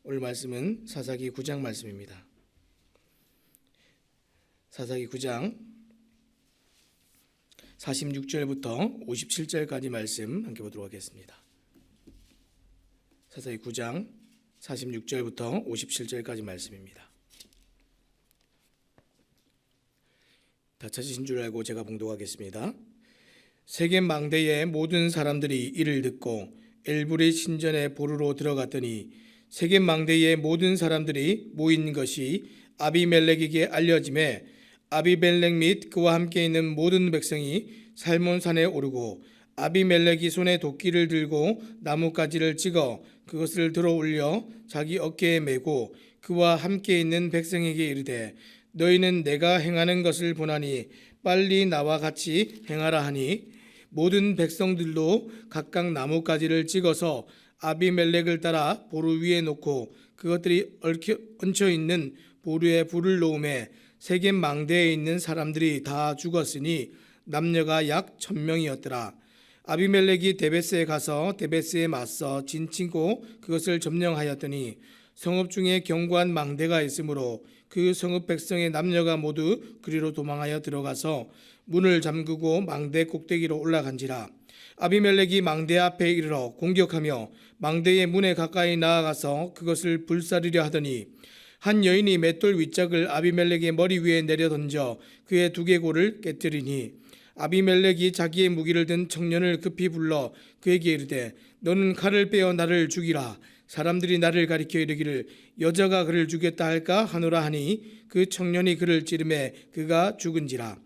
오늘 말씀은 사사기 9장 말씀입니다. 사사기 9장 46절부터 57절까지 말씀 함께 보도록 하겠습니다. 사사기 9장 46절부터 57절까지 말씀입니다. 다 찾으신 줄 알고 제가 봉독하겠습니다. 세겜 망대의 모든 사람들이 이를 듣고 엘브리 신전의 보루로 들어갔더니 세겜 망대의 모든 사람들이 모인 것이 아비멜렉에게 알려짐에 아비멜렉 및 그와 함께 있는 모든 백성이 살몬산에 오르고 아비멜렉이 손에 도끼를 들고 나뭇가지를 찍어 그것을 들어 올려 자기 어깨에 메고 그와 함께 있는 백성에게 이르되 너희는 내가 행하는 것을 보나니 빨리 나와 같이 행하라 하니 모든 백성들도 각각 나뭇가지를 찍어서 아비멜렉을 따라 보루 위에 놓고 그것들이 얹혀 있는 보루에 불을 놓음에 세겜 망대에 있는 사람들이 다 죽었으니 남녀가 약 1000명이었더라. 아비멜렉이 데베스에 가서 데베스에 맞서 진치고 그것을 점령하였더니 성읍 중에 견고한 망대가 있으므로 그 성읍 백성의 남녀가 모두 그리로 도망하여 들어가서 문을 잠그고 망대 꼭대기로 올라간지라. 아비멜렉이 망대 앞에 이르러 공격하며 망대의 문에 가까이 나아가서 그것을 불사르려 하더니 한 여인이 맷돌 윗짝을 아비멜렉의 머리 위에 내려 던져 그의 두개골을 깨뜨리니 아비멜렉이 자기의 무기를 든 청년을 급히 불러 그에게 이르되 너는 칼을 빼어 나를 죽이라. 사람들이 나를 가리켜 이르기를 여자가 그를 죽였다 할까 하노라 하니 그 청년이 그를 찌르매 그가 죽은지라.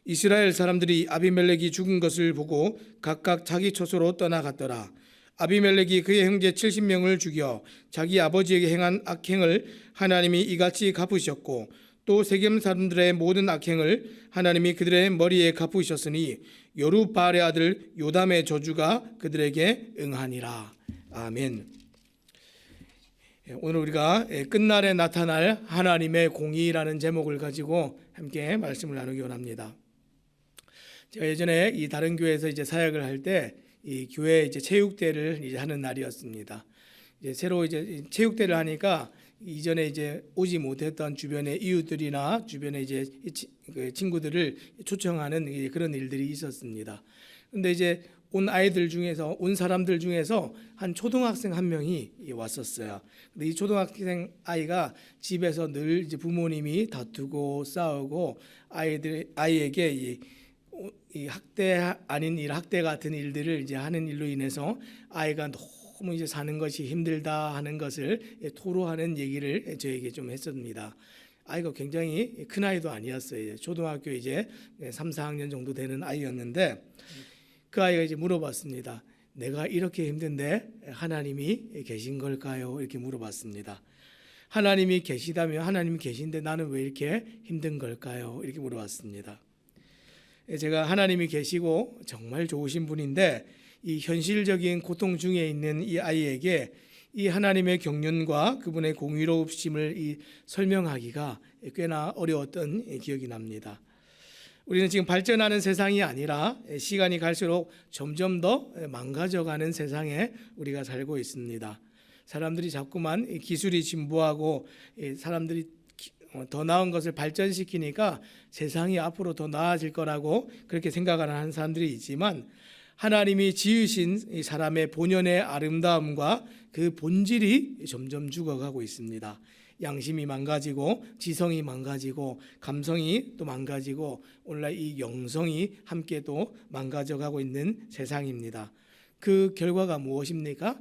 이스라엘 사람들이 아비멜렉이 죽은 것을 보고 각각 자기 처소로 떠나갔더라. 아비멜렉이 그의 형제 70명을 죽여 자기 아버지에게 행한 악행을 하나님이 이같이 갚으셨고 또 세겜 사람들의 모든 악행을 하나님이 그들의 머리에 갚으셨으니 여루바알의 아들 요담의 저주가 그들에게 응하니라. 아멘. 오늘 우리가 끝날에 나타날 하나님의 공의라는 제목을 가지고 함께 말씀을 나누기 원합니다. 제가 예전에 이 다른 교회에서 사역을 할 때 이 교회 체육대를 하는 날이었습니다. 새로 체육대를 하니까 이전에 오지 못했던 주변의 이웃들이나 주변의 친구들을 초청하는 그런 일들이 있었습니다. 그런데 온 아이들 중에서 온 사람들 중에서 한 초등학생 한 명이 왔었어요. 근데 이 초등학생 아이가 집에서 늘 부모님이 다투고 싸우고 아이에게 이 학대 아닌 일, 학대 같은 일들을 하는 일로 인해서 아이가 너무 사는 것이 힘들다 하는 것을 토로하는 얘기를 저에게 좀 했습니다. 아이가 굉장히 큰 아이도 아니었어요. 초등학교 3, 4학년 정도 되는 아이였는데 그 아이가 물어봤습니다. 내가 이렇게 힘든데 하나님이 계신 걸까요? 이렇게 물어봤습니다. 하나님이 계시다면 하나님이 계신데 나는 왜 이렇게 힘든 걸까요? 이렇게 물어봤습니다. 제가 하나님이 계시고 정말 좋으신 분인데 이 현실적인 고통 중에 있는 이 아이에게 이 하나님의 경륜과 그분의 공의로우심을 설명하기가 꽤나 어려웠던 기억이 납니다. 우리는 지금 발전하는 세상이 아니라 시간이 갈수록 점점 더 망가져가는 세상에 우리가 살고 있습니다. 사람들이 자꾸만 기술이 진보하고 사람들이 더 나은 것을 발전시키니까 세상이 앞으로 더 나아질 거라고 그렇게 생각하는 사람들이 있지만 하나님이 지으신 이 사람의 본연의 아름다움과 그 본질이 점점 죽어가고 있습니다. 양심이 망가지고 지성이 망가지고 감성이 또 망가지고 오늘날 이 영성이 함께 또 망가져가고 있는 세상입니다. 그 결과가 무엇입니까?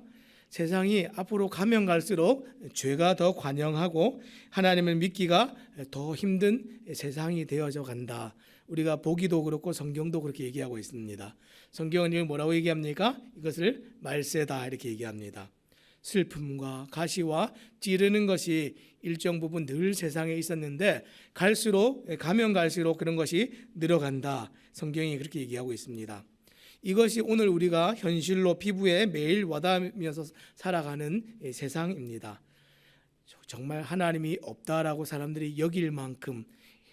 세상이 앞으로 가면 갈수록 죄가 더 관영하고 하나님을 믿기가 더 힘든 세상이 되어져 간다. 우리가 보기도 그렇고 성경도 그렇게 얘기하고 있습니다. 성경은 이걸 뭐라고 얘기합니까? 이것을 말세다 이렇게 얘기합니다. 슬픔과 가시와 찌르는 것이 일정 부분 늘 세상에 있었는데 가면 갈수록 그런 것이 늘어간다. 성경이 그렇게 얘기하고 있습니다. 이것이 오늘 우리가 현실로 피부에 매일 와닿으면서 살아가는 세상입니다. 정말 하나님이 없다라고 사람들이 여길 만큼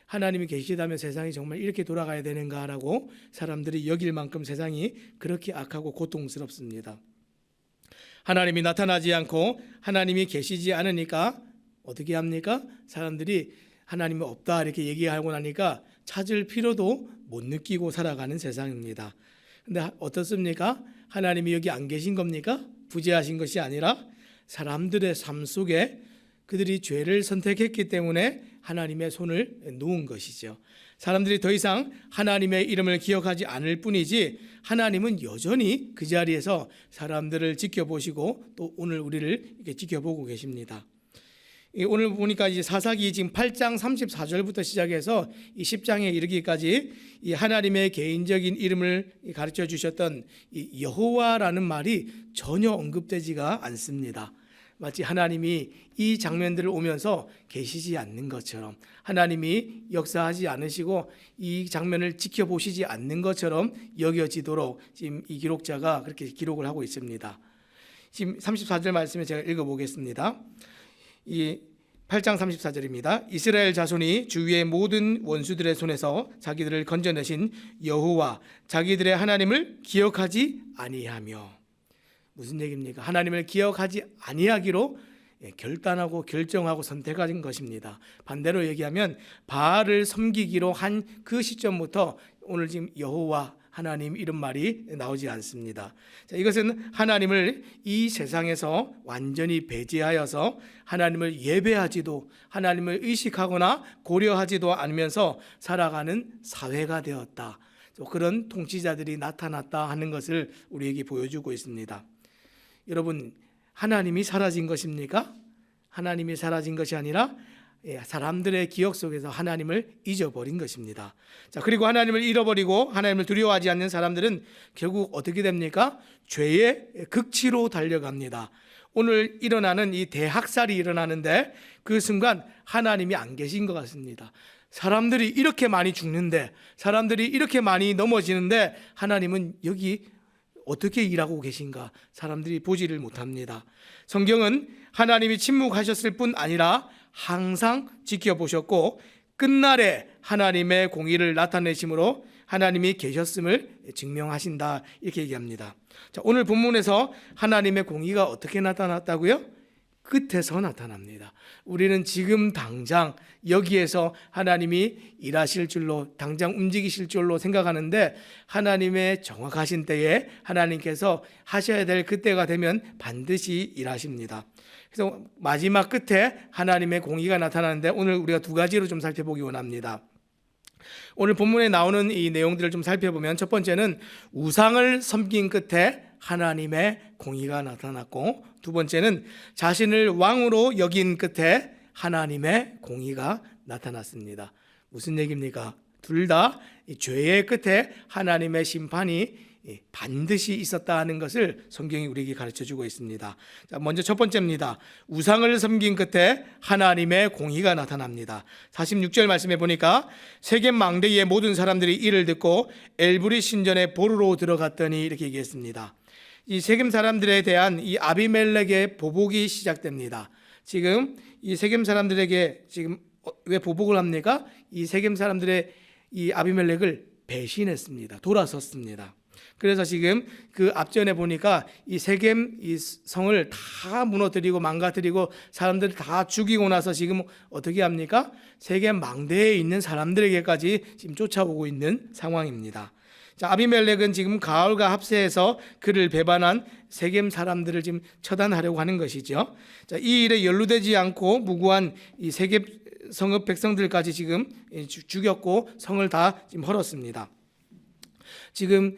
하나님이 계시다면 세상이 정말 이렇게 돌아가야 되는가라고 사람들이 여길 만큼 세상이 그렇게 악하고 고통스럽습니다. 하나님이 나타나지 않고 하나님이 계시지 않으니까 어떻게 합니까? 사람들이 하나님이 없다 이렇게 얘기하고 나니까 찾을 필요도 못 느끼고 살아가는 세상입니다. 근데 어떻습니까? 하나님이 여기 안 계신 겁니까? 부재하신 것이 아니라 사람들의 삶 속에 그들이 죄를 선택했기 때문에 하나님의 손을 놓은 것이죠. 사람들이 더 이상 하나님의 이름을 기억하지 않을 뿐이지 하나님은 여전히 그 자리에서 사람들을 지켜보시고 또 오늘 우리를 이렇게 지켜보고 계십니다. 오늘 보니까 이제 사사기 지금 8장 34절부터 시작해서 이 10장에 이르기까지 이 하나님의 개인적인 이름을 가르쳐 주셨던 이 여호와라는 말이 전혀 언급되지가 않습니다. 마치 하나님이 이 장면들을 오면서 계시지 않는 것처럼, 하나님이 역사하지 않으시고 이 장면을 지켜보시지 않는 것처럼 여겨지도록 지금 이 기록자가 그렇게 기록을 하고 있습니다. 지금 34절 말씀을 제가 읽어보겠습니다. 이 8장 34절입니다. 이스라엘 자손이 주위의 모든 원수들의 손에서 자기들을 건져내신 여호와 자기들의 하나님을 기억하지 아니하며. 무슨 얘기입니까? 하나님을 기억하지 아니하기로 결단하고 결정하고 선택한 것입니다. 반대로 얘기하면 바알을 섬기기로 한 그 시점부터 오늘 지금 여호와 하나님 이런 말이 나오지 않습니다. 자, 이것은 하나님을 이 세상에서 완전히 배제하여서 하나님을 예배하지도 하나님을 의식하거나 고려하지도 않으면서 살아가는 사회가 되었다. 그런 통치자들이 나타났다 하는 것을 우리에게 보여주고 있습니다. 여러분, 하나님이 사라진 것입니까? 하나님이 사라진 것이 아니라 사람들의 기억 속에서 하나님을 잊어버린 것입니다. 자, 그리고 하나님을 잃어버리고 하나님을 두려워하지 않는 사람들은 결국 어떻게 됩니까? 죄의 극치로 달려갑니다. 오늘 일어나는 이 대학살이 일어나는데 그 순간 하나님이 안 계신 것 같습니다. 사람들이 이렇게 많이 죽는데, 사람들이 이렇게 많이 넘어지는데 하나님은 여기 어떻게 일하고 계신가? 사람들이 보지를 못합니다. 성경은 하나님이 침묵하셨을 뿐 아니라 항상 지켜보셨고 끝날에 하나님의 공의를 나타내심으로 하나님이 계셨음을 증명하신다 이렇게 얘기합니다. 자, 오늘 본문에서 하나님의 공의가 어떻게 나타났다고요? 끝에서 나타납니다. 우리는 지금 당장 여기에서 하나님이 일하실 줄로 당장 움직이실 줄로 생각하는데 하나님의 정확하신 때에 하나님께서 하셔야 될 그때가 되면 반드시 일하십니다. 그래서 마지막 끝에 하나님의 공의가 나타나는데 오늘 우리가 두 가지로 좀 살펴보기 원합니다. 오늘 본문에 나오는 이 내용들을 좀 살펴보면 첫 번째는 우상을 섬긴 끝에 하나님의 공의가 나타났고, 두 번째는 자신을 왕으로 여긴 끝에 하나님의 공의가 나타났습니다. 무슨 얘기입니까? 둘 다 죄의 끝에 하나님의 심판이 반드시 있었다 하는 것을 성경이 우리에게 가르쳐주고 있습니다. 자, 먼저 첫 번째입니다. 우상을 섬긴 끝에 하나님의 공의가 나타납니다. 46절 말씀해 보니까 세겜 망대의 모든 사람들이 이를 듣고 엘브리 신전에 보르러 들어갔더니 이렇게 얘기했습니다. 이 세겜 사람들에 대한 이 아비멜렉의 보복이 시작됩니다. 지금 이 세겜 사람들에게 지금 왜 보복을 합니까? 이 세겜 사람들의 이 아비멜렉을 배신했습니다. 돌아섰습니다. 그래서 지금 그 앞전에 보니까 이 세겜 이 성을 다 무너뜨리고 망가뜨리고 사람들을 다 죽이고 나서 지금 어떻게 합니까? 세겜 망대에 있는 사람들에게까지 지금 쫓아오고 있는 상황입니다. 자, 아비멜렉은 지금 가을과 합세해서 그를 배반한 세겜 사람들을 지금 처단하려고 하는 것이죠. 자, 이 일에 연루되지 않고 무고한 이 세겜 성읍 백성들까지 지금 죽였고 성을 다 지금 헐었습니다. 지금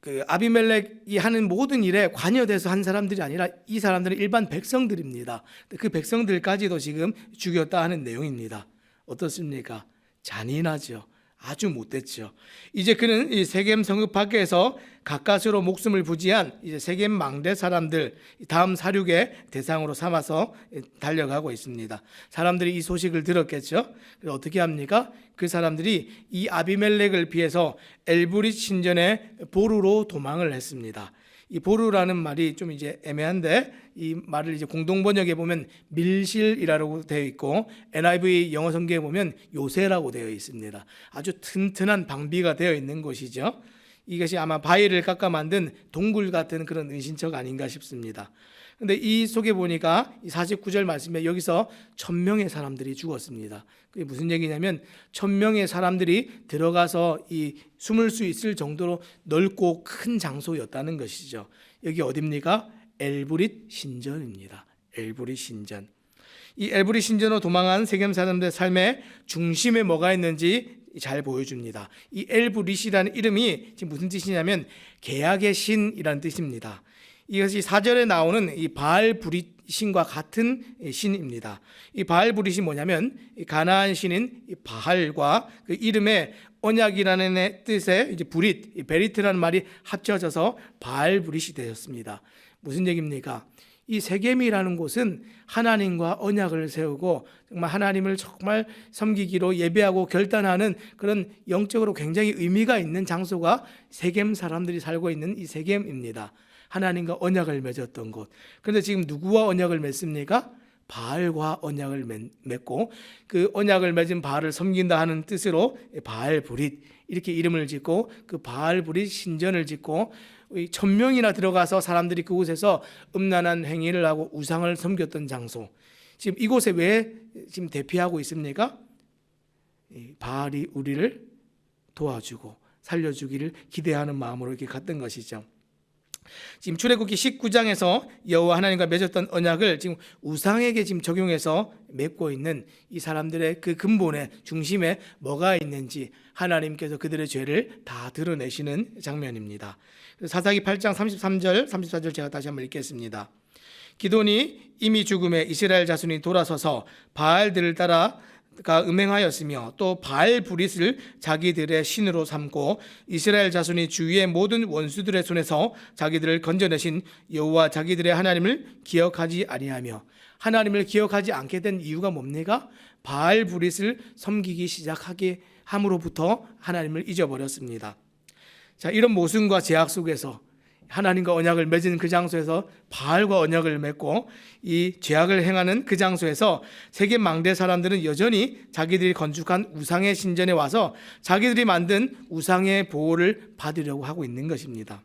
그 아비멜렉이 하는 모든 일에 관여돼서 한 사람들이 아니라 이 사람들은 일반 백성들입니다. 그 백성들까지도 지금 죽였다 하는 내용입니다. 어떻습니까? 잔인하죠. 아주 못됐죠. 이제 그는 이 세겜 성읍 밖에서 가까스로 목숨을 부지한 이제 세겜 망대 사람들 다음 사륙의 대상으로 삼아서 달려가고 있습니다. 사람들이 이 소식을 들었겠죠. 그래서 어떻게 합니까? 그 사람들이 이 아비멜렉을 피해서 엘브리 신전에 보루로 도망을 했습니다. 이 보루라는 말이 좀 이제 애매한데 이 말을 이제 공동 번역에 보면 밀실이라고 되어 있고 NIV 영어 성경에 보면 요새라고 되어 있습니다. 아주 튼튼한 방비가 되어 있는 곳이죠. 이것이 아마 바위를 깎아 만든 동굴 같은 그런 은신처가 아닌가 싶습니다. 근데 이 속에 보니까 이 49절 말씀에 여기서 1000명의 사람들이 죽었습니다. 그게 무슨 얘기냐면 1000명의 사람들이 들어가서 이 숨을 수 있을 정도로 넓고 큰 장소였다는 것이죠. 여기 어디입니까? 엘브릿 신전입니다. 엘브릿 신전. 이 엘브릿 신전으로 도망한 세겜 사람들의 삶의 중심에 뭐가 있는지 잘 보여줍니다. 이 엘브릿이라는 이름이 지금 무슨 뜻이냐면 계약의 신이라는 뜻입니다. 이것이 4절에 나오는 이 바알브릿 신과 같은 신입니다. 이 바알브릿이 뭐냐면 가나안 신인 바알과 그 이름의 언약이라는 뜻의 이제 브릿, 베리트라는 말이 합쳐져서 바알브릿이 되었습니다. 무슨 얘기입니까? 이 세겜이라는 곳은 하나님과 언약을 세우고 정말 하나님을 정말 섬기기로 예배하고 결단하는 그런 영적으로 굉장히 의미가 있는 장소가 세겜 사람들이 살고 있는 이 세겜입니다. 하나님과 언약을 맺었던 곳. 그런데 지금 누구와 언약을 맺습니까? 바알과 언약을 맺고 그 언약을 맺은 바알을 섬긴다 하는 뜻으로 바알브릿 이렇게 이름을 짓고 그 바알브릿 신전을 짓고 1000명이나 들어가서 사람들이 그곳에서 음란한 행위를 하고 우상을 섬겼던 장소. 지금 이곳에 왜 지금 대피하고 있습니까? 바알이 우리를 도와주고 살려주기를 기대하는 마음으로 이렇게 갔던 것이죠. 지금 출애굽기 19장에서 여호와 하나님과 맺었던 언약을 지금 우상에게 지금 적용해서 맺고 있는 이 사람들의 그 근본의 중심에 뭐가 있는지 하나님께서 그들의 죄를 다 드러내시는 장면입니다. 사사기 8장 33절 34절 제가 다시 한번 읽겠습니다. 기돈이 이미 죽음에 이스라엘 자손이 돌아서서 바알들을 따라 음행하였으며 또 바알브릿을 자기들의 신으로 삼고 이스라엘 자손이 주위의 모든 원수들의 손에서 자기들을 건져내신 여호와 자기들의 하나님을 기억하지 아니하며. 하나님을 기억하지 않게 된 이유가 뭡니까? 바알브릿을 섬기기 시작하게 함으로부터 하나님을 잊어버렸습니다. 자, 이런 모순과 제약 속에서 하나님과 언약을 맺은 그 장소에서 바알과 언약을 맺고 이 죄악을 행하는 그 장소에서 세겜 망대 사람들은 여전히 자기들이 건축한 우상의 신전에 와서 자기들이 만든 우상의 보호를 받으려고 하고 있는 것입니다.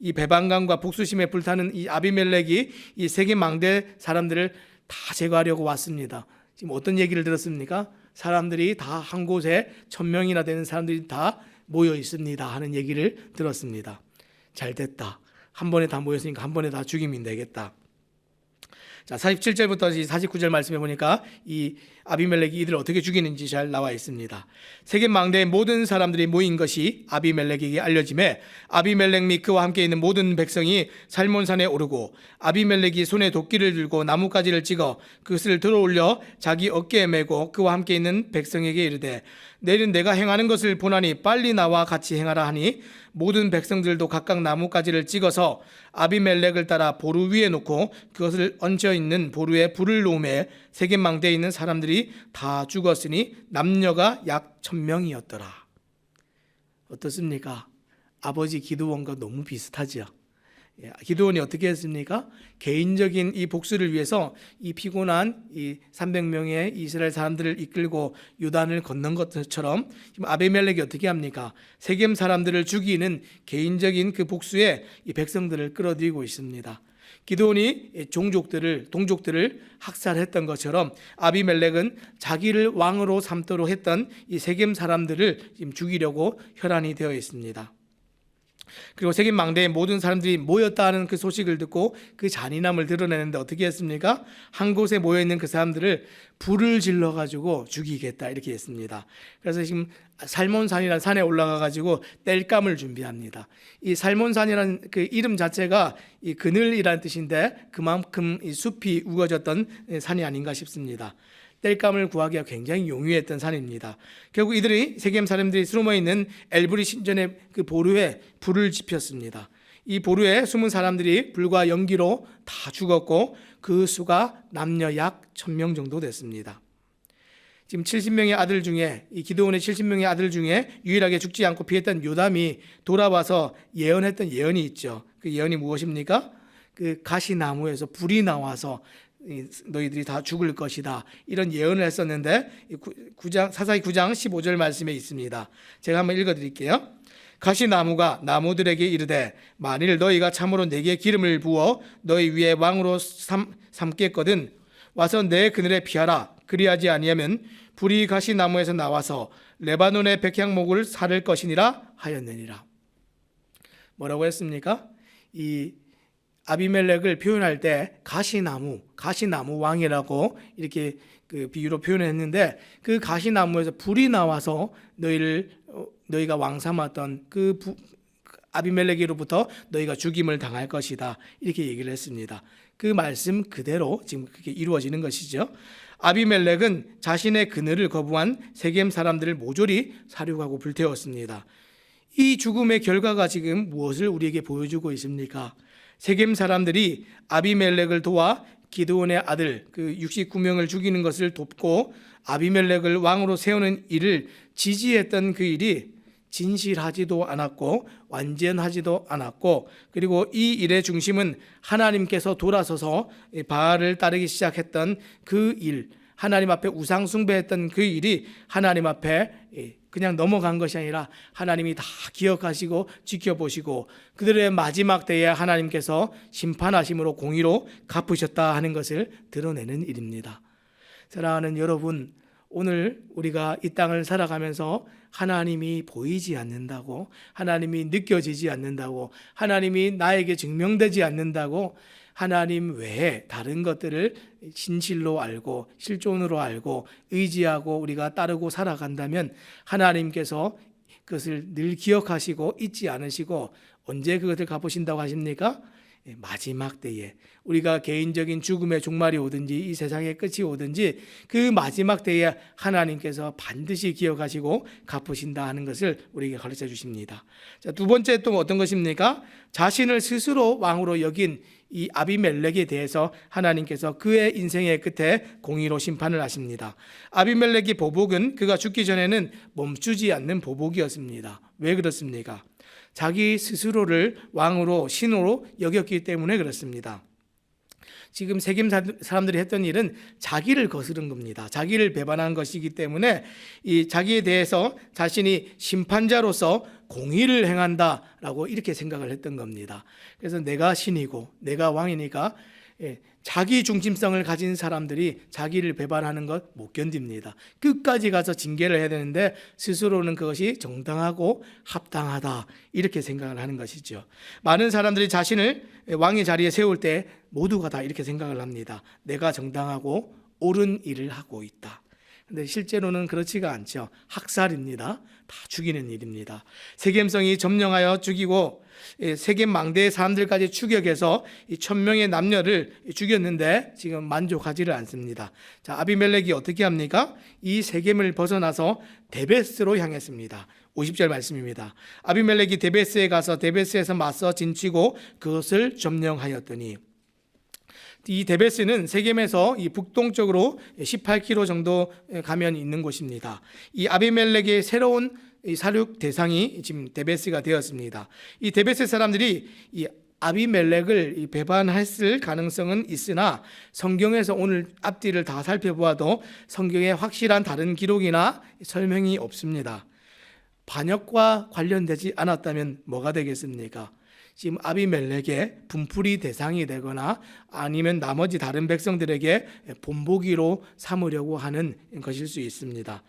이 배반감과 복수심에 불타는 이 아비멜렉이 이 세겜 망대 사람들을 다 제거하려고 왔습니다. 지금 어떤 얘기를 들었습니까? 사람들이 다 한 곳에 1000명이나 되는 사람들이 다 모여 있습니다 하는 얘기를 들었습니다. 잘 됐다. 한 번에 다 모였으니까 한 번에 다 죽이면 되겠다. 자, 47절부터 49절 말씀해 보니까 이 아비멜렉이 이들을 어떻게 죽이는지 잘 나와 있습니다. 세겜 망대의 모든 사람들이 모인 것이 아비멜렉에게 알려짐에 아비멜렉 및 그와 함께 있는 모든 백성이 살몬산에 오르고 아비멜렉이 손에 도끼를 들고 나뭇가지를 찍어 그것을 들어올려 자기 어깨에 메고 그와 함께 있는 백성에게 이르되 내일은 내가 행하는 것을 보나니 빨리 나와 같이 행하라 하니 모든 백성들도 각각 나뭇가지를 찍어서 아비멜렉을 따라 보루 위에 놓고 그것을 얹혀 있는 보루에 불을 놓음에 세겜 망대에 있는 사람들이 다 죽었으니 남녀가 약 1000명이었더라. 어떻습니까? 아버지 기드온과 너무 비슷하죠. 기드온이 어떻게 했습니까? 개인적인 이 복수를 위해서 이 피곤한 이 300명의 이스라엘 사람들을 이끌고 요단을 건넌 것처럼 지금 아비멜렉이 어떻게 합니까? 세겜 사람들을 죽이는 개인적인 그 복수에 이 백성들을 끌어들이고 있습니다. 기드온이 동족들을 학살했던 것처럼 아비멜렉은 자기를 왕으로 삼도록 했던 이 세겜 사람들을 지금 죽이려고 혈안이 되어 있습니다. 그리고 세겜 망대에 모든 사람들이 모였다는 그 소식을 듣고 그 잔인함을 드러내는데 어떻게 했습니까? 한 곳에 모여있는 그 사람들을 불을 질러가지고 죽이겠다 이렇게 했습니다. 그래서 지금 살몬산이라는 산에 올라가가지고 땔감을 준비합니다. 이 살몬산이라는 그 이름 자체가 이 그늘이라는 뜻인데 그만큼 이 숲이 우거졌던 산이 아닌가 싶습니다. 땔감을 구하기가 굉장히 용이했던 산입니다. 결국 이들이 세겜 사람들이 숨어 있는 엘브릿 신전의 그 보루에 불을 지폈습니다. 이 보루에 숨은 사람들이 불과 연기로 다 죽었고 그 수가 남녀 약 1000명 정도 됐습니다. 지금 70명의 아들 중에 이 기드온의 70명의 아들 중에 유일하게 죽지 않고 피했던 요담이 돌아와서 예언했던 예언이 있죠. 그 예언이 무엇입니까? 그 가시나무에서 불이 나와서 너희들이 다 죽을 것이다 이런 예언을 했었는데 사사기 9장 15절 말씀에 있습니다. 제가 한번 읽어드릴게요. 가시나무가 나무들에게 이르되 만일 너희가 참으로 내게 기름을 부어 너희 위에 왕으로 삼겠거든 와서 내 그늘에 피하라. 그리하지 아니하면 불이 가시나무에서 나와서 레바논의 백향목을 사를 것이니라 하였느니라. 뭐라고 했습니까? 이 아비멜렉을 표현할 때 가시나무 왕이라고 이렇게 그 비유로 표현했는데, 그 가시나무에서 불이 나와서 너희가 왕 삼았던 그 아비멜렉으로부터 너희가 죽임을 당할 것이다, 이렇게 얘기를 했습니다. 그 말씀 그대로 지금 그렇게 이루어지는 것이죠. 아비멜렉은 자신의 그늘을 거부한 세겜 사람들을 모조리 사륙하고 불태웠습니다. 이 죽음의 결과가 지금 무엇을 우리에게 보여주고 있습니까? 세겜 사람들이 아비멜렉을 도와 기드온의 아들 그 69명을 죽이는 것을 돕고 아비멜렉을 왕으로 세우는 일을 지지했던 그 일이 진실하지도 않았고 완전하지도 않았고, 그리고 이 일의 중심은 하나님께서 돌아서서 바알을 따르기 시작했던 그 일, 하나님 앞에 우상 숭배했던 그 일이 하나님 앞에 그냥 넘어간 것이 아니라 하나님이 다 기억하시고 지켜보시고 그들의 마지막 때에 하나님께서 심판하심으로 공의로 갚으셨다 하는 것을 드러내는 일입니다. 사랑하는 여러분, 오늘 우리가 이 땅을 살아가면서 하나님이 보이지 않는다고, 하나님이 느껴지지 않는다고, 하나님이 나에게 증명되지 않는다고 하나님 외에 다른 것들을 진실로 알고 실존으로 알고 의지하고 우리가 따르고 살아간다면 하나님께서 그것을 늘 기억하시고 잊지 않으시고 언제 그것을 갚으신다고 하십니까? 마지막 때에, 우리가 개인적인 죽음의 종말이 오든지 이 세상의 끝이 오든지 그 마지막 때에 하나님께서 반드시 기억하시고 갚으신다 하는 것을 우리에게 가르쳐 주십니다. 자, 두 번째 또 어떤 것입니까? 자신을 스스로 왕으로 여긴 이 아비멜렉에 대해서 하나님께서 그의 인생의 끝에 공의로 심판을 하십니다. 아비멜렉의 보복은 그가 죽기 전에는 멈추지 않는 보복이었습니다. 왜 그렇습니까? 자기 스스로를 왕으로 신으로 여겼기 때문에 그렇습니다. 지금 세겜 사람들이 했던 일은 자기를 거스른 겁니다. 자기를 배반한 것이기 때문에 이 자기에 대해서 자신이 심판자로서 공의를 행한다라고 이렇게 생각을 했던 겁니다. 그래서 내가 신이고 내가 왕이니까 자기 중심성을 가진 사람들이 자기를 배반하는 것 못 견딥니다. 끝까지 가서 징계를 해야 되는데 스스로는 그것이 정당하고 합당하다 이렇게 생각을 하는 것이죠. 많은 사람들이 자신을 왕의 자리에 세울 때 모두가 다 이렇게 생각을 합니다. 내가 정당하고 옳은 일을 하고 있다. 근데 실제로는 그렇지가 않죠. 학살입니다. 다 죽이는 일입니다. 세겜성이 점령하여 죽이고 세겜 망대의 사람들까지 추격해서 1000명의 남녀를 죽였는데 지금 만족하지를 않습니다. 자, 아비멜렉이 어떻게 합니까? 이 세겜을 벗어나서 데베스로 향했습니다. 50절 말씀입니다. 아비멜렉이 데베스에 가서 데베스에서 맞서 진치고 그것을 점령하였더니, 이 데베스는 세겜에서 이 북동쪽으로 18km 정도 가면 있는 곳입니다. 이 아비멜렉의 새로운 사륙 대상이 지금 데베스가 되었습니다. 이 데베스 사람들이 이 아비멜렉을 배반했을 가능성은 있으나 성경에서 오늘 앞뒤를 다 살펴보아도 성경에 확실한 다른 기록이나 설명이 없습니다. 반역과 관련되지 않았다면 뭐가 되겠습니까? 지금 아비멜렉의 분풀이 대상이 되거나 아니면 나머지 다른 백성들에게 본보기로 삼으려고 하는 것일 수 있습니다.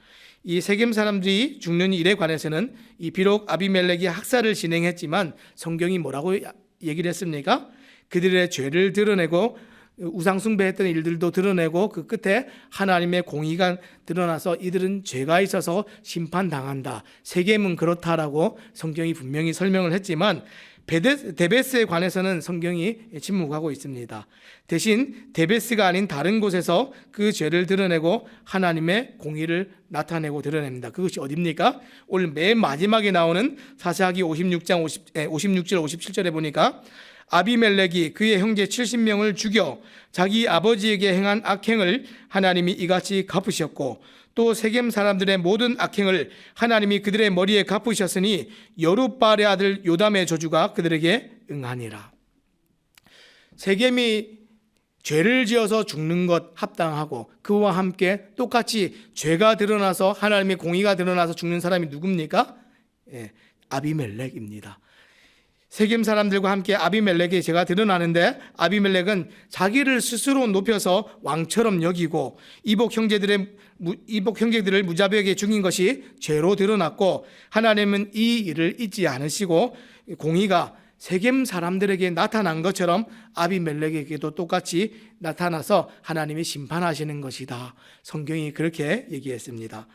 이 세겜 사람들이 죽는 일에 관해서는 비록 아비멜렉이 학살을 진행했지만 성경이 뭐라고 얘기를 했습니까? 그들의 죄를 드러내고 우상 숭배했던 일들도 드러내고 그 끝에 하나님의 공의가 드러나서 이들은 죄가 있어서 심판당한다. 세겜은 그렇다라고 성경이 분명히 설명을 했지만 데베스에 관해서는 성경이 침묵하고 있습니다. 대신 데베스가 아닌 다른 곳에서 그 죄를 드러내고 하나님의 공의를 나타내고 드러냅니다. 그것이 어디입니까? 오늘 맨 마지막에 나오는 사사기 56장 56절 57절에 보니까 아비멜렉이 그의 형제 70명을 죽여 자기 아버지에게 행한 악행을 하나님이 이같이 갚으셨고 또 세겜 사람들의 모든 악행을 하나님이 그들의 머리에 갚으셨으니 여룻바알의 아들 요담의 저주가 그들에게 응하니라. 세겜이 죄를 지어서 죽는 것 합당하고 그와 함께 똑같이 죄가 드러나서 하나님의 공의가 드러나서 죽는 사람이 누굽니까? 아비멜렉입니다. 세겜 사람들과 함께 아비멜렉의 죄가 드러나는데, 아비멜렉은 자기를 스스로 높여서 왕처럼 여기고 이복 형제들을 무자비하게 죽인 것이 죄로 드러났고, 하나님은 이 일을 잊지 않으시고 공의가 세겜 사람들에게 나타난 것처럼 아비멜렉에게도 똑같이 나타나서 하나님이 심판하시는 것이다. 성경이 그렇게 얘기했습니다.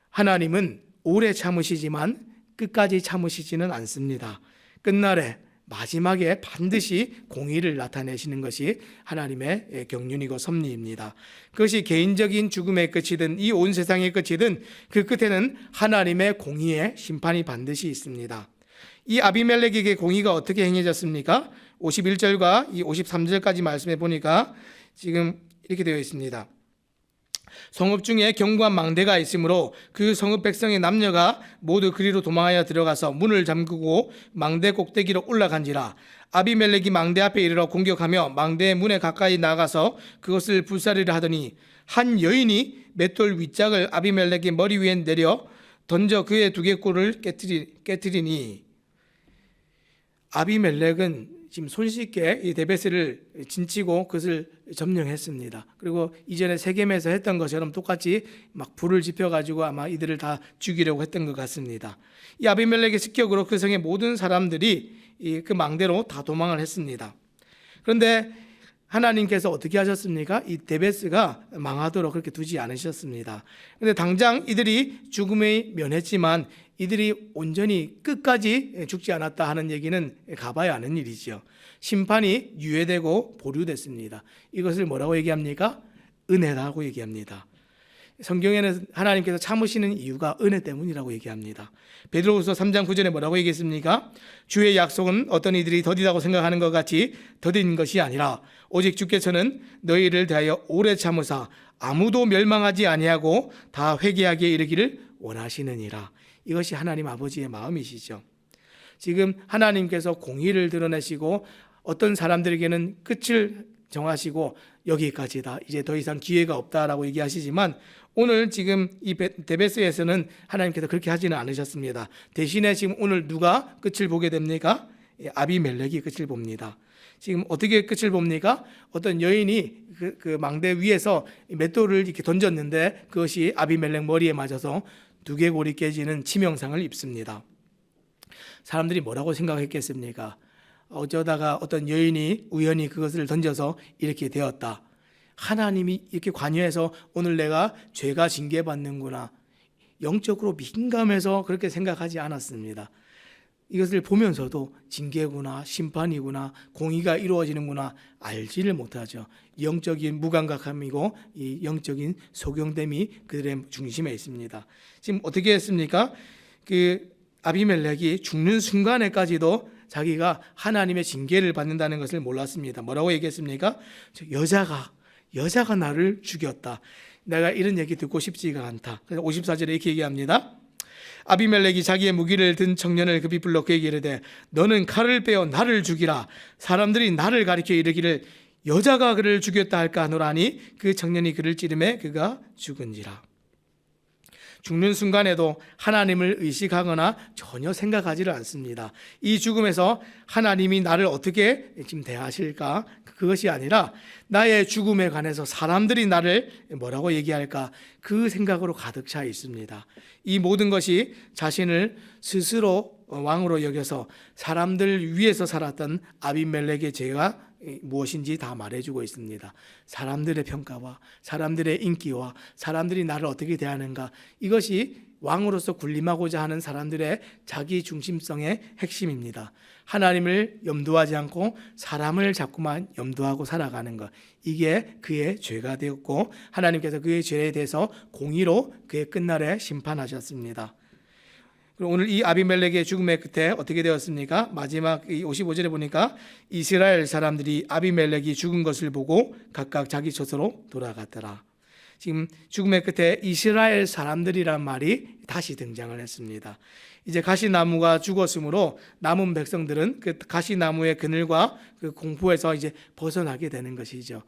하나님은 오래 참으시지만 끝까지 참으시지는 않습니다. 끝날에 마지막에 반드시 공의를 나타내시는 것이 하나님의 경륜이고 섭리입니다. 그것이 개인적인 죽음의 끝이든 이 온 세상의 끝이든 그 끝에는 하나님의 공의의 심판이 반드시 있습니다. 이 아비멜렉에게 공의가 어떻게 행해졌습니까? 51절과 이 53절까지 말씀해 보니까 지금 이렇게 되어 있습니다. 성읍 중에 견고한 망대가 있으므로 그 성읍 백성의 남녀가 모두 그리로 도망하여 들어가서 문을 잠그고 망대 꼭대기로 올라간지라. 아비멜렉이 망대 앞에 이르러 공격하며 망대의 문에 가까이 나가서 그것을 불사르려 하더니 한 여인이 맷돌 윗짝을 아비멜렉의 머리 위에 내려 던져 그의 두개골을 깨뜨리니, 아비멜렉은 지금 손쉽게 이 데베스를 진치고 그것을 점령했습니다. 그리고 이전에 세겜에서 했던 것처럼 똑같이 막 불을 지펴가지고 아마 이들을 다 죽이려고 했던 것 같습니다. 이 아비멜렉의 습격으로 그 성의 모든 사람들이 그 망대로 다 도망을 했습니다. 그런데 하나님께서 어떻게 하셨습니까? 이 데베스가 망하도록 그렇게 두지 않으셨습니다. 그런데 당장 이들이 죽음에 면했지만 이들이 온전히 끝까지 죽지 않았다 하는 얘기는 가봐야 아는 일이죠. 심판이 유예되고 보류됐습니다. 이것을 뭐라고 얘기합니까? 은혜라고 얘기합니다. 성경에는 하나님께서 참으시는 이유가 은혜 때문이라고 얘기합니다. 베드로후서 3장 9절에 뭐라고 얘기했습니까? 주의 약속은 어떤 이들이 더디다고 생각하는 것 같이 더딘 것이 아니라 오직 주께서는 너희를 대하여 오래 참으사 아무도 멸망하지 아니하고 다 회개하게 이르기를 원하시느니라. 이것이 하나님 아버지의 마음이시죠. 지금 하나님께서 공의를 드러내시고 어떤 사람들에게는 끝을 정하시고 여기까지다, 이제 더 이상 기회가 없다라고 얘기하시지만, 오늘 지금 이 데베스에서는 하나님께서 그렇게 하지는 않으셨습니다. 대신에 지금 오늘 누가 끝을 보게 됩니까? 아비멜렉이 끝을 봅니다. 지금 어떻게 끝을 봅니까? 어떤 여인이 그 망대 위에서 맷돌을 이렇게 던졌는데 그것이 아비멜렉 머리에 맞아서 두개골이 깨지는 치명상을 입습니다. 사람들이 뭐라고 생각했겠습니까? 어쩌다가 어떤 여인이 우연히 그것을 던져서 이렇게 되었다. 하나님이 이렇게 관여해서 오늘 내가 죄가 징계받는구나. 영적으로 민감해서 그렇게 생각하지 않았습니다. 이것을 보면서도 징계구나, 심판이구나, 공의가 이루어지는구나 알지를 못하죠. 영적인 무감각함이고 이 영적인 소경됨이 그들의 중심에 있습니다. 지금 어떻게 했습니까? 그 아비멜렉이 죽는 순간에까지도 자기가 하나님의 징계를 받는다는 것을 몰랐습니다. 뭐라고 얘기했습니까? 여자가 나를 죽였다. 내가 이런 얘기 듣고 싶지가 않다. 그래서 54절에 이렇게 얘기합니다. 아비멜렉이 자기의 무기를 든 청년을 급히 불러 그에게 이르되 너는 칼을 빼어 나를 죽이라. 사람들이 나를 가리켜 이르기를 여자가 그를 죽였다 할까 하노라니 그 청년이 그를 찌르매 그가 죽은지라. 죽는 순간에도 하나님을 의식하거나 전혀 생각하지를 않습니다. 이 죽음에서 하나님이 나를 어떻게 지금 대하실까? 그것이 아니라 나의 죽음에 관해서 사람들이 나를 뭐라고 얘기할까? 그 생각으로 가득 차 있습니다. 이 모든 것이 자신을 스스로 왕으로 여겨서 사람들 위에서 살았던 아비멜렉의 죄가 무엇인지 다 말해주고 있습니다. 사람들의 평가와 사람들의 인기와 사람들이 나를 어떻게 대하는가, 이것이 왕으로서 군림하고자 하는 사람들의 자기 중심성의 핵심입니다. 하나님을 염두하지 않고 사람을 자꾸만 염두하고 살아가는 것, 이게 그의 죄가 되었고 하나님께서 그의 죄에 대해서 공의로 그의 끝날에 심판하셨습니다. 오늘 이 아비멜렉의 죽음의 끝에 어떻게 되었습니까? 마지막 55절에 보니까 이스라엘 사람들이 아비멜렉이 죽은 것을 보고 각각 자기 처소로 돌아갔더라. 지금 죽음의 끝에 이스라엘 사람들이란 말이 다시 등장을 했습니다. 이제 가시나무가 죽었으므로 남은 백성들은 그 가시나무의 그늘과 그 공포에서 이제 벗어나게 되는 것이죠.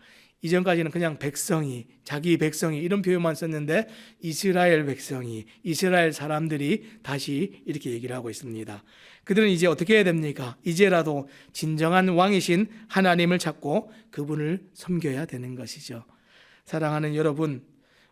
이전까지는 그냥 백성이, 자기 백성이 이런 표현만 썼는데 이스라엘 백성이, 이스라엘 사람들이 다시 이렇게 얘기를 하고 있습니다. 그들은 이제 어떻게 해야 됩니까? 이제라도 진정한 왕이신 하나님을 찾고 그분을 섬겨야 되는 것이죠. 사랑하는 여러분,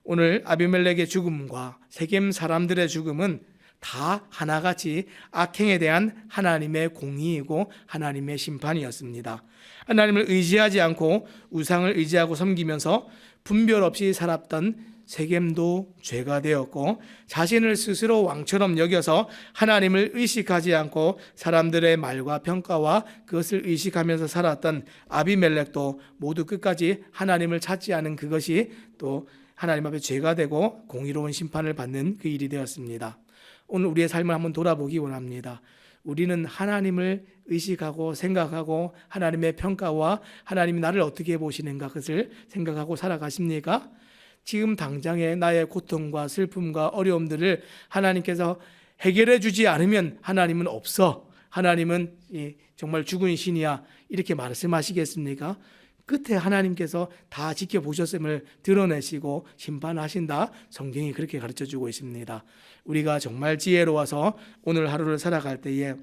오늘 아비멜렉의 죽음과 세겜 사람들의 죽음은 다 하나같이 악행에 대한 하나님의 공의이고 하나님의 심판이었습니다. 하나님을 의지하지 않고 우상을 의지하고 섬기면서 분별 없이 살았던 세겜도 죄가 되었고, 자신을 스스로 왕처럼 여겨서 하나님을 의식하지 않고 사람들의 말과 평가와 그것을 의식하면서 살았던 아비멜렉도 모두 끝까지 하나님을 찾지 않은 그것이 또 하나님 앞에 죄가 되고 공의로운 심판을 받는 그 일이 되었습니다. 오늘 우리의 삶을 한번 돌아보기 원합니다. 우리는 하나님을 의식하고 생각하고 하나님의 평가와 하나님이 나를 어떻게 보시는가 그것을 생각하고 살아가십니까? 지금 당장의 나의 고통과 슬픔과 어려움들을 하나님께서 해결해 주지 않으면 하나님은 없어, 하나님은 정말 죽은 신이야, 이렇게 말씀하시겠습니까? 끝에 하나님께서 다 지켜보셨음을 드러내시고 심판하신다. 성경이 그렇게 가르쳐주고 있습니다. 우리가 정말 지혜로워서 오늘 하루를 살아갈 때에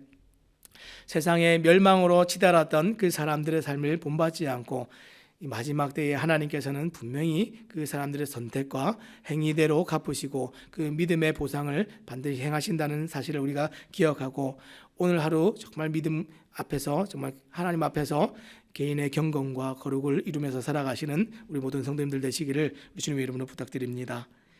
세상의 멸망으로 치달았던 그 사람들의 삶을 본받지 않고 이 마지막 때에 하나님께서는 분명히 그 사람들의 선택과 행위대로 갚으시고 그 믿음의 보상을 반드시 행하신다는 사실을 우리가 기억하고, 오늘 하루 정말 믿음 앞에서, 정말 하나님 앞에서 개인의 경건과 거룩을 이루면서 살아가시는 우리 모든 성도님들 되시기를 주님의 이름으로 부탁드립니다.